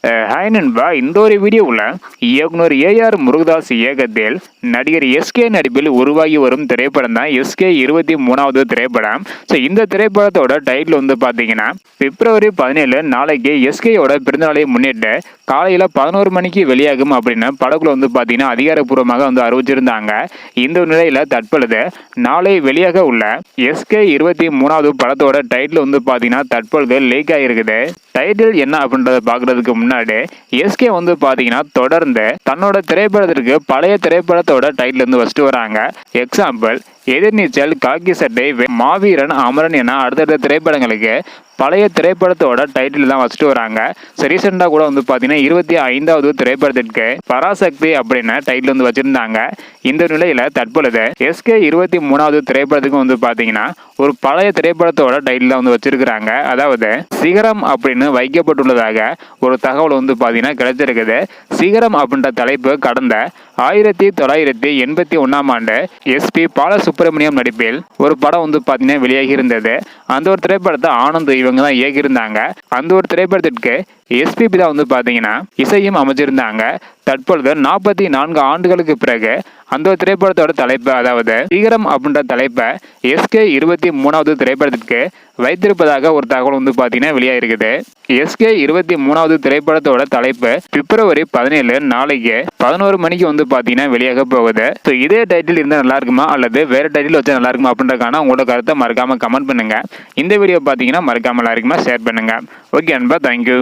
Hi நண்பா, இந்த ஒரு வீடியோவில் இயக்குனர் ஏஆர் முருகதாஸ் இயக்கத்தில் நடிகர் எஸ்கே நடிப்பில் உருவாகி வரும் திரைப்படம் தான் எஸ்கே 23வது திரைப்படம். ஸோ இந்த திரைப்படத்தோட டைட்டில் வந்து பார்த்தீங்கன்னா பிப்ரவரி 17 நாளைக்கு எஸ்கேயோட பிறந்தநாளை முன்னிட்டு காலையில் 11 மணிக்கு வெளியாகும் அப்படின்னு படக்குழு வந்து பார்த்தீங்கன்னா அதிகாரப்பூர்வமாக வந்து அறிவிச்சிருந்தாங்க. இந்த நிலையில் தற்பொழுது நாளை வெளியாக உள்ள எஸ்கே 23வது படத்தோட டைட்டில் வந்து பார்த்தீங்கன்னா தற்பொழுது லீக் ஆகிருக்குது. டைட்டில் என்ன அப்படின்றத பார்க்கறதுக்கு முன்னாடி எஸ்கே வந்து பார்த்தீங்கன்னா தொடர்ந்து தன்னோட திரைப்படத்திற்கு பழைய திரைப்படத்தோட டைட்டில் வந்து வச்சுட்டு வராங்க. எக்ஸாம்பிள் எதிர்நீச்சல், காக்கி சட்டை, மாவீரன், அமரன் என அடுத்தடுத்த திரைப்படங்களுக்கு பழைய திரைப்படத்தோட டைட்டில் தான் வச்சுட்டு வராங்க. ரீசெண்டாக கூட வந்து பார்த்தீங்கன்னா 25வது திரைப்படத்திற்கு பராசக்தி அப்படின்னு டைட்டில் வந்து வச்சிருந்தாங்க. இந்த நிலையில் தற்பொழுது எஸ்கே 23வது திரைப்படத்துக்கு வந்து பார்த்தீங்கன்னா ஒரு பழைய திரைப்படத்தோட டைட்டில் தான் வந்து வச்சிருக்கிறாங்க. அதாவது சிகரம் அப்படின்னு வைக்கப்பட்டுள்ளதாக ஒரு தகவல் வந்து பார்த்தீங்கன்னா கிடைச்சிருக்குது. சிகரம் அப்படின்ற தலைப்பு கடந்த 1981ஆம் ஆண்டு எஸ்பி பாலசுப்ரமணியம் நடிப்பில் ஒரு படம் வந்து பார்த்தீங்கன்னா வெளியாகி இருந்தது. அந்த ஒரு திரைப்படத்தை ஆனந்த் இவங்க தான் இயக்கியிருந்தாங்க. அந்த ஒரு திரைப்படத்திற்கு எஸ்பிபி தான் வந்து பார்த்தீங்கன்னா இசையும் அமைச்சிருந்தாங்க. தற்பொழுது 44 ஆண்டுகளுக்கு பிறகு அந்த திரைப்படத்தோட தலைப்பு, அதாவது சிகரம் அப்படின்ற தலைப்பை எஸ்கே 23வது திரைப்படத்திற்கு வைத்திருப்பதாக ஒரு தகவல் வந்து பார்த்தீங்கன்னா வெளியாகிருக்குது. எஸ்கே 23வது திரைப்படத்தோட தலைப்பு பிப்ரவரி 17 நாளைக்கு 11 மணிக்கு வந்து பார்த்தீங்கன்னா வெளியாக போகுது. ஸோ இதே டைட்டில் இருந்தால் நல்லா இருக்குமா அல்லது வேற டைட்டில் வச்சா நல்லா இருக்குமா அப்படின்றக்கான உங்களோட கருத்தை மறக்காம கமெண்ட் பண்ணுங்க. இந்த வீடியோ பார்த்தீங்கன்னா மறக்காம எல்லாருக்குமா ஷேர் பண்ணுங்க. ஓகே அன்பா, தேங்க்யூ.